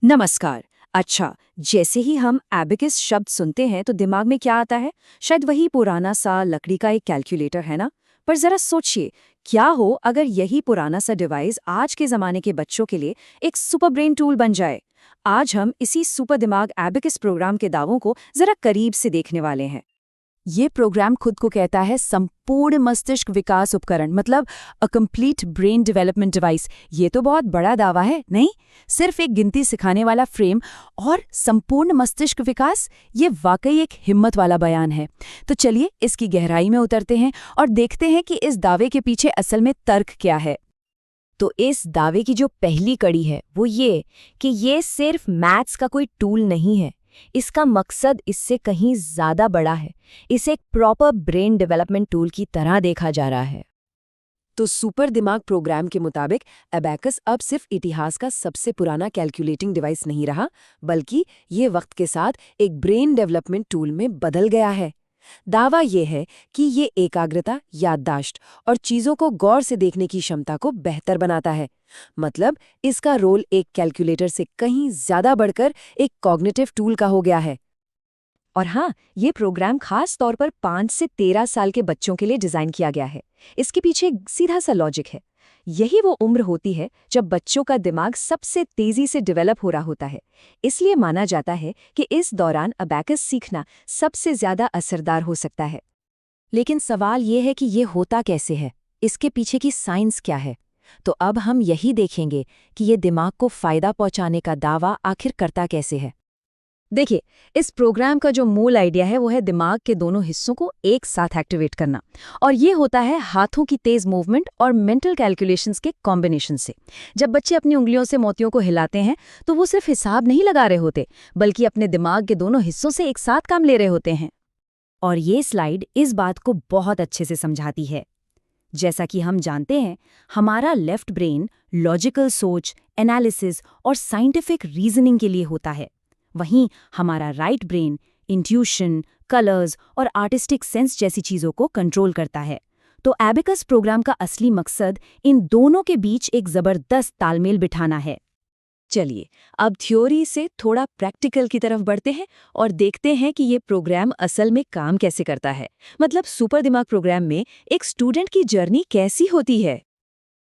नमस्कार। अच्छा, जैसे ही हम एबेकस शब्द सुनते हैं तो दिमाग में क्या आता है? शायद वही पुराना सा लकड़ी का एक कैलकुलेटर है ना? पर जरा सोचिए, क्या हो अगर यही पुराना सा डिवाइस आज के जमाने के बच्चों के लिए एक सुपर ब्रेन टूल बन जाए? आज हम इसी सुपर दिमाग एबेकस प्रोग्राम के दावों को जरा करीब से देखने वाले हैं। ये प्रोग्राम खुद को कहता है संपूर्ण मस्तिष्क विकास उपकरण, मतलब a complete brain development device. ये तो बहुत बड़ा दावा है, नहीं? सिर्फ एक गिनती सिखाने वाला फ्रेम और संपूर्ण मस्तिष्क विकास, ये वाकई एक हिम्मत वाला बयान है। तो चलिए इसकी गहराई में उतरते हैं और देखते हैं कि इस दावे के पीछे असल में तर्क क्या है। तो इस दावे की जो पहली कड़ी है वो ये कि ये सिर्फ मैथ्स का कोई टूल नहीं है। इसका मकसद इससे कहीं ज्यादा बड़ा है। इसे एक प्रॉपर ब्रेन डेवलपमेंट टूल की तरह देखा जा रहा है। तो सुपर दिमाग प्रोग्राम के मुताबिक अबैकस अब सिर्फ इतिहास का सबसे पुराना कैलकुलेटिंग डिवाइस नहीं रहा, बल्कि ये वक्त के साथ एक ब्रेन डेवलपमेंट टूल में बदल गया है। दावा ये है कि ये एकाग्रता, याददाश्त और चीजों को गौर से देखने की क्षमता को बेहतर बनाता है। मतलब इसका रोल एक कैलकुलेटर से कहीं ज्यादा बढ़कर एक कॉग्निटिव टूल का हो गया है। और हाँ, ये प्रोग्राम खास तौर पर 5 से 13 साल के बच्चों के लिए डिजाइन किया गया है। इसके पीछे एक सीधा सा लॉजिक है। यही वो उम्र होती है जब बच्चों का दिमाग सबसे तेजी से डेवलप हो रहा होता है। इसलिए माना जाता है कि इस दौरान अबैकस सीखना सबसे ज्यादा असरदार हो सकता है। लेकिन सवाल ये है कि ये होता कैसे है? इसके पीछे की साइंस क्या है? तो अब हम यही देखेंगे कि ये दिमाग को फायदा पहुंचाने का दावा आखिर करता कैसे है। देखिए, इस प्रोग्राम का जो मूल आइडिया है वो है दिमाग के दोनों हिस्सों को एक साथ एक्टिवेट करना। और ये होता है हाथों की तेज मूवमेंट और मेंटल कैलकुलेशंस के कॉम्बिनेशन से। जब बच्चे अपनी उंगलियों से मोतियों को हिलाते हैं तो वो सिर्फ हिसाब नहीं लगा रहे होते, बल्कि अपने दिमाग के दोनों हिस्सों से एक साथ काम ले रहे होते हैं। और ये स्लाइड इस बात को बहुत अच्छे से समझाती है। जैसा कि हम जानते हैं, हमारा लेफ्ट ब्रेन लॉजिकल सोच, एनालिसिस और साइंटिफिक रीजनिंग के लिए होता है। वहीं हमारा राइट ब्रेन इंट्यूशन, कलर्स और आर्टिस्टिक सेंस जैसी चीज़ों को कंट्रोल करता है। तो एबेकस प्रोग्राम का असली मकसद इन दोनों के बीच एक ज़बरदस्त तालमेल बिठाना है। चलिए, अब थ्योरी से थोड़ा प्रैक्टिकल की तरफ बढ़ते हैं और देखते हैं कि ये प्रोग्राम असल में काम कैसे करता है। मतलब सुपर दिमाग प्रोग्राम में एक स्टूडेंट की जर्नी कैसी होती है।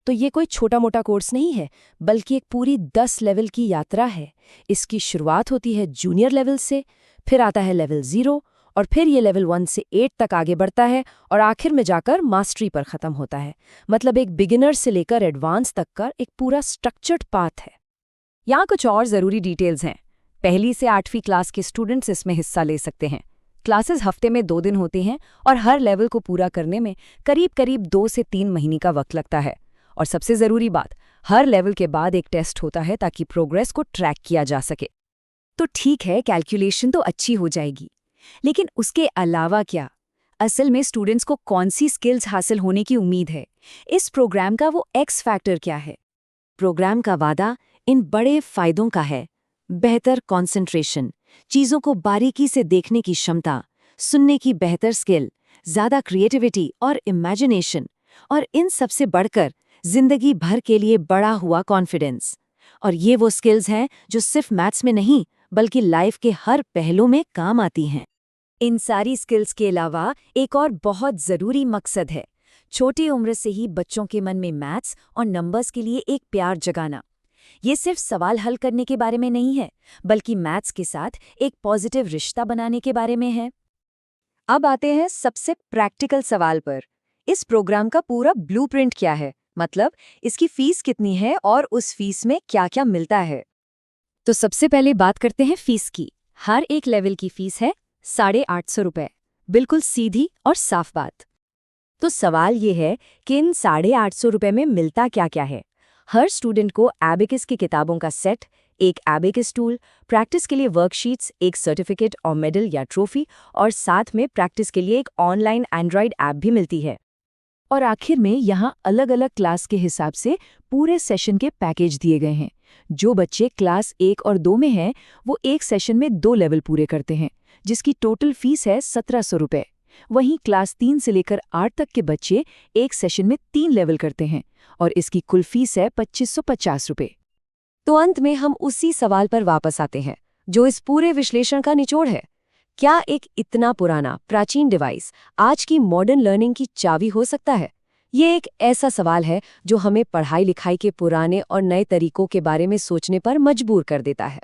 तो ये कोई छोटा मोटा कोर्स नहीं है, बल्कि एक पूरी 10 लेवल की यात्रा है। इसकी शुरुआत होती है जूनियर लेवल से, फिर आता है लेवल 0, और फिर ये लेवल 1 से 8 तक आगे बढ़ता है और आखिर में जाकर मास्टरी पर ख़त्म होता है। मतलब एक बिगिनर से लेकर एडवांस तक का एक पूरा स्ट्रक्चर्ड पाथ है। यहाँ कुछ और ज़रूरी डिटेल्स हैं। पहली से 8वीं क्लास के स्टूडेंट्स इसमें हिस्सा ले सकते हैं। क्लासेस हफ्ते में 2 दिन होती हैं और हर लेवल को पूरा करने में करीब करीब 2 से 3 महीने का वक्त लगता है। और सबसे ज़रूरी बात, हर लेवल के बाद एक टेस्ट होता है ताकि प्रोग्रेस को ट्रैक किया जा सके। तो ठीक है, कैलकुलेशन तो अच्छी हो जाएगी, लेकिन उसके अलावा क्या? असल में स्टूडेंट्स को कौन सी स्किल्स हासिल होने की उम्मीद है? इस प्रोग्राम का वो एक्स फैक्टर क्या है? प्रोग्राम का वादा इन बड़े फायदों का है। बेहतर कंसंट्रेशन, चीज़ों को बारीकी से देखने की क्षमता, सुनने की बेहतर स्किल, ज़्यादा क्रिएटिविटी और इमेजिनेशन, और इन सबसे बढ़कर जिंदगी भर के लिए बढ़ा हुआ कॉन्फिडेंस। और ये वो स्किल्स हैं जो सिर्फ मैथ्स में नहीं, बल्कि लाइफ के हर पहलू में काम आती हैं। इन सारी स्किल्स के अलावा एक और बहुत ज़रूरी मकसद है। छोटी उम्र से ही बच्चों के मन में मैथ्स और नंबर्स के लिए एक प्यार जगाना। ये सिर्फ सवाल हल करने के बारे में नहीं है, बल्कि मैथ्स के साथ एक पॉजिटिव रिश्ता बनाने के बारे में है। अब आते हैं सबसे प्रैक्टिकल सवाल पर। इस प्रोग्राम का पूरा ब्लूप्रिंट क्या है? मतलब इसकी फीस कितनी है और उस फीस में क्या-क्या मिलता है? तो सबसे पहले बात करते हैं फीस की। हर एक लेवल की फीस है 850 रुपये। बिल्कुल सीधी और साफ बात। तो सवाल ये है कि इन 850 रुपये में मिलता क्या-क्या है? हर स्टूडेंट को एबेकस की किताबों का सेट, एक एबेकस टूल, प्रैक्टिस के लिए वर्कशीट्स, एक सर्टिफिकेट और मेडल या ट्रॉफी, और साथ में प्रैक्टिस के लिए एक ऑनलाइन एंड्रॉयड ऐप भी मिलती है। और आखिर में यहाँ अलग अलग क्लास के हिसाब से पूरे सेशन के पैकेज दिए गए हैं। जो बच्चे क्लास 1 और 2 में हैं, वो एक सेशन में 2 लेवल पूरे करते हैं, जिसकी टोटल फीस है 1700 रुपये। वहीं क्लास 3 से लेकर 8 तक के बच्चे एक सेशन में 3 लेवल करते हैं और इसकी कुल फीस है 2550 रुपये। तो अंत में हम उसी सवाल पर वापस आते हैं जो इस पूरे विश्लेषण का निचोड़ है। क्या एक इतना पुराना, प्राचीन डिवाइस आज की मॉडर्न लर्निंग की चाबी हो सकता है? ये एक ऐसा सवाल है जो हमें पढ़ाई लिखाई के पुराने और नए तरीकों के बारे में सोचने पर मजबूर कर देता है।